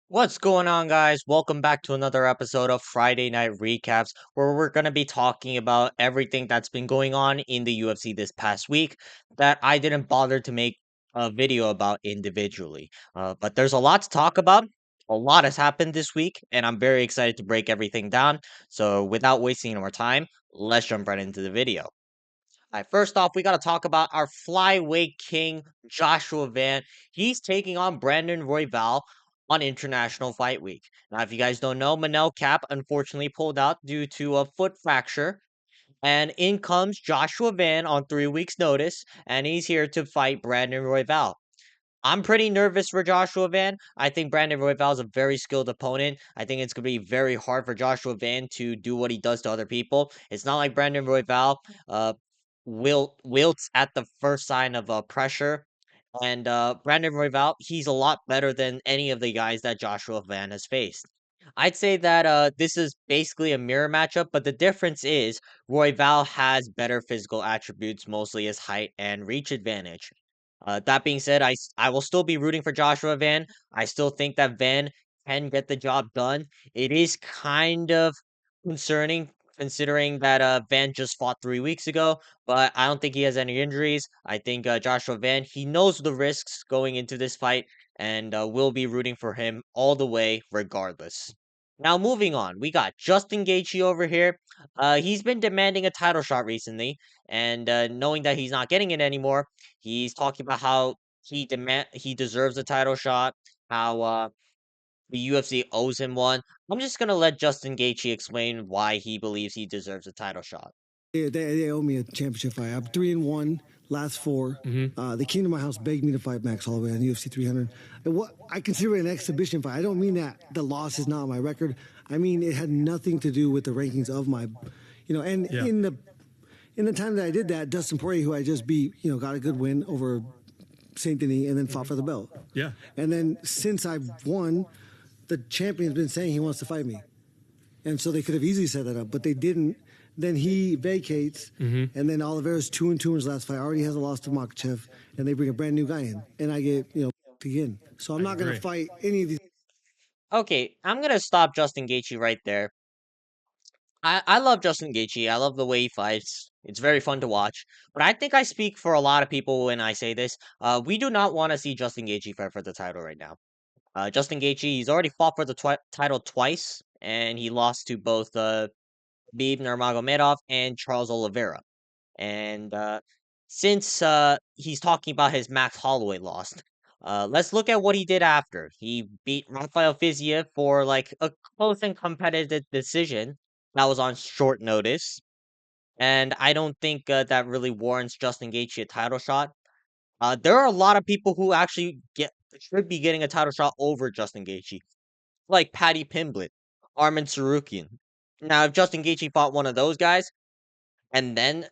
What's going on, guys? Welcome back to another episode of Friday Night Recaps, where we're going to be talking about everything that's been going on in the UFC this past week that I didn't bother to make a video about individually. But there's a lot to talk about. A lot has happened this week, and I'm very excited to break everything down. So, without wasting any more time, let's jump right into the video. All right, first off, we got to talk about our flyweight king, Joshua Van. He's taking on Brandon Royval on International Fight Week. Now, if you guys don't know, Manel Cap unfortunately pulled out due to a foot fracture. And in comes Joshua Van on 3 weeks' notice, and he's here to fight Brandon Royval. I'm pretty nervous for Joshua Van. I think Brandon Royval is a very skilled opponent. I think it's going to be very hard for Joshua Van to do what he does to other people. It's not like Brandon Royval uh, wilts at the first sign of pressure. And Brandon Royval, he's a lot better than any of the guys that Joshua Van has faced. I'd say that this is basically a mirror matchup, but the difference is Royval has better physical attributes, mostly his height and reach advantage. That being said, I will still be rooting for Joshua Van. I still think that Van can get the job done. It is kind of concerning considering that Van just fought 3 weeks ago, but I don't think he has any injuries. I think Joshua Van, he knows the risks going into this fight, and we'll be rooting for him all the way, regardless. Now, moving on, we got Justin Gaethje over here. He's been demanding a title shot recently, and knowing that he's not getting it anymore, he's talking about how he deserves a title shot, how the UFC owes him one. I'm just gonna let Justin Gaethje explain why he believes he deserves a title shot. They owe me a championship fight. I'm 3-1, last four. They came to my house, begged me to fight Max Holloway on UFC 300. And what I consider it an exhibition fight. I don't mean that the loss is not on my record. I mean it had nothing to do with the rankings of my, And in the time that I did that, Dustin Poirier, who I just beat, got a good win over Saint Denis, and then fought for the belt. Yeah. And then since I've won, the champion's been saying he wants to fight me. And so they could have easily set that up, but they didn't. Then he vacates, and then Oliveira's 2-2 in his last fight. Already has a loss to Makachev, and they bring a brand new guy in, and I get again. So I'm not going to fight any of these. Okay, I'm gonna stop Justin Gaethje right there. I love Justin Gaethje. I love the way he fights. It's very fun to watch. But I think I speak for a lot of people when I say this. We do not want to see Justin Gaethje fight for the title right now. Justin Gaethje, he's already fought for the title twice, and he lost to both Khabib Nurmagomedov and Charles Oliveira. And since he's talking about his Max Holloway loss, let's look at what he did after. He beat Rafael Fiziev for like a close and competitive decision that was on short notice. And I don't think that really warrants Justin Gaethje a title shot. There are a lot of people who actually should be getting a title shot over Justin Gaethje, like Paddy Pimblett, Armin Sarukian. Now, if Justin Gaethje fought one of those guys, and then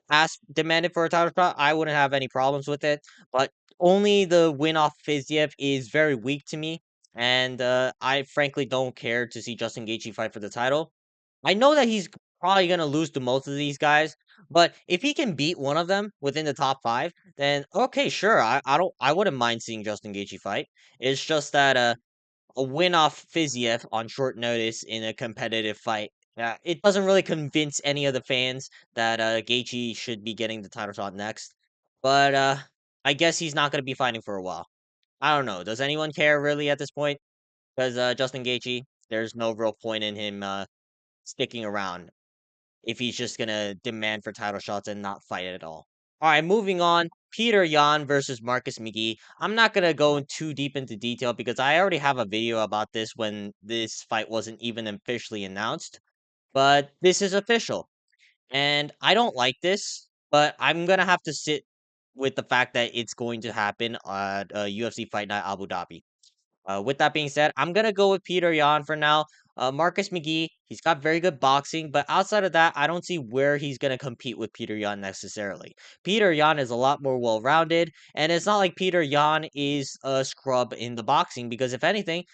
demanded for a title shot, I wouldn't have any problems with it. But only the win off Fiziev is very weak to me, and I frankly don't care to see Justin Gaethje fight for the title. I know that he's probably gonna lose to most of these guys, but if he can beat one of them within the top five, then okay, sure. I wouldn't mind seeing Justin Gaethje fight. It's just that a win off Fiziev on short notice in a competitive fight. Yeah, it doesn't really convince any of the fans that Gaethje should be getting the title shot next. But I guess he's not going to be fighting for a while. I don't know. Does anyone care really at this point? Because Justin Gaethje, there's no real point in him sticking around if he's just gonna demand for title shots and not fight at all. All right, moving on. Peter Yan versus Marcus McGee. I'm not gonna go too deep into detail because I already have a video about this when this fight wasn't even officially announced. But this is official, and I don't like this. But I'm gonna have to sit with the fact that it's going to happen at UFC Fight Night Abu Dhabi. With that being said, I'm gonna go with Peter Yan for now. Marcus McGee, he's got very good boxing, but outside of that, I don't see where he's gonna compete with Peter Yan necessarily. Peter Yan is a lot more well-rounded, and it's not like Peter Yan is a scrub in the boxing because if anything,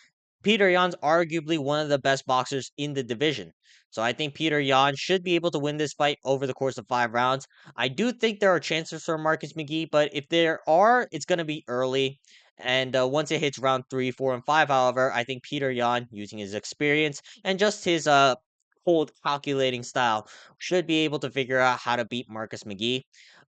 Peter Yan's arguably one of the best boxers in the division. So I think Peter Yan should be able to win this fight over the course of 5 rounds. I do think there are chances for Marcus McGee, but if there are, it's going to be early. And once it hits round 3, 4, and 5, however, I think Peter Yan, using his experience and just his cold calculating style, should be able to figure out how to beat Marcus McGee.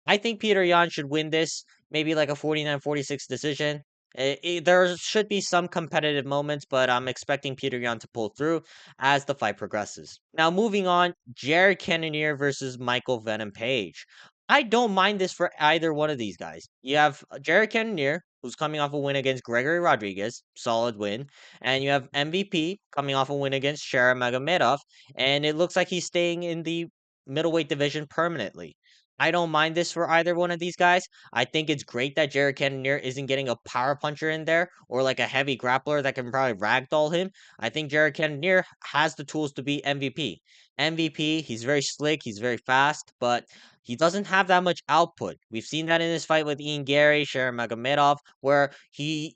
I think Peter Yan should win this, maybe like a 49-46 decision. There should be some competitive moments, but I'm expecting Peter Yan to pull through as the fight progresses. Now, moving on, Jared Cannonier versus Michael Venom Page. I don't mind this for either one of these guys. You have Jared Cannonier, who's coming off a win against Gregory Rodriguez, solid win, and you have MVP coming off a win against Shara Magomedov, and it looks like he's staying in the middleweight division permanently. I don't mind this for either one of these guys. I think it's great that Jared Cannonier isn't getting a power puncher in there or like a heavy grappler that can probably ragdoll him. I think Jared Cannonier has the tools to beat MVP. MVP, he's very slick, he's very fast, but he doesn't have that much output. We've seen that in his fight with Ian Gary, Sharon Magomedov, where he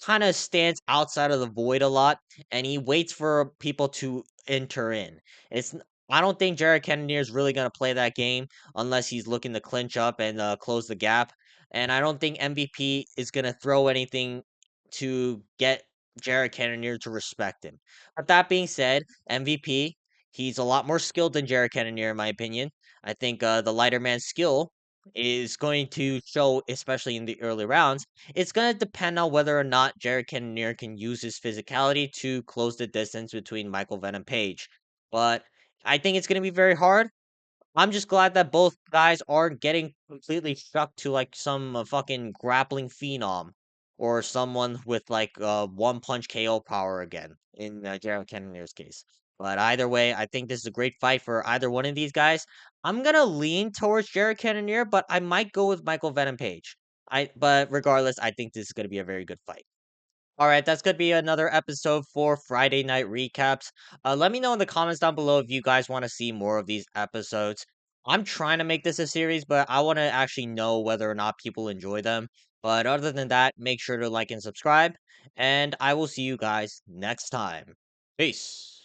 kind of stands outside of the void a lot and he waits for people to enter in. It's I don't think Jared Cannonier is really going to play that game unless he's looking to clinch up and close the gap. And I don't think MVP is going to throw anything to get Jared Cannonier to respect him. But that being said, MVP, he's a lot more skilled than Jared Cannonier, in my opinion. I think the lighter man's skill is going to show, especially in the early rounds. It's gonna depend on whether or not Jared Cannonier can use his physicality to close the distance between Michael Venn and Page. But I think it's gonna be very hard. I'm just glad that both guys aren't getting completely stuck to like some fucking grappling phenom or someone with like one punch KO power again in Jared Cannonier's case. But either way, I think this is a great fight for either one of these guys. I'm gonna lean towards Jared Cannonier, but I might go with Michael Venom Page. But regardless, I think this is gonna be a very good fight. All right, that's going to be another episode for Friday Night Recaps. Let me know in the comments down below if you guys want to see more of these episodes. I'm trying to make this a series, but I want to actually know whether or not people enjoy them. But other than that, make sure to like and subscribe, and I will see you guys next time. Peace.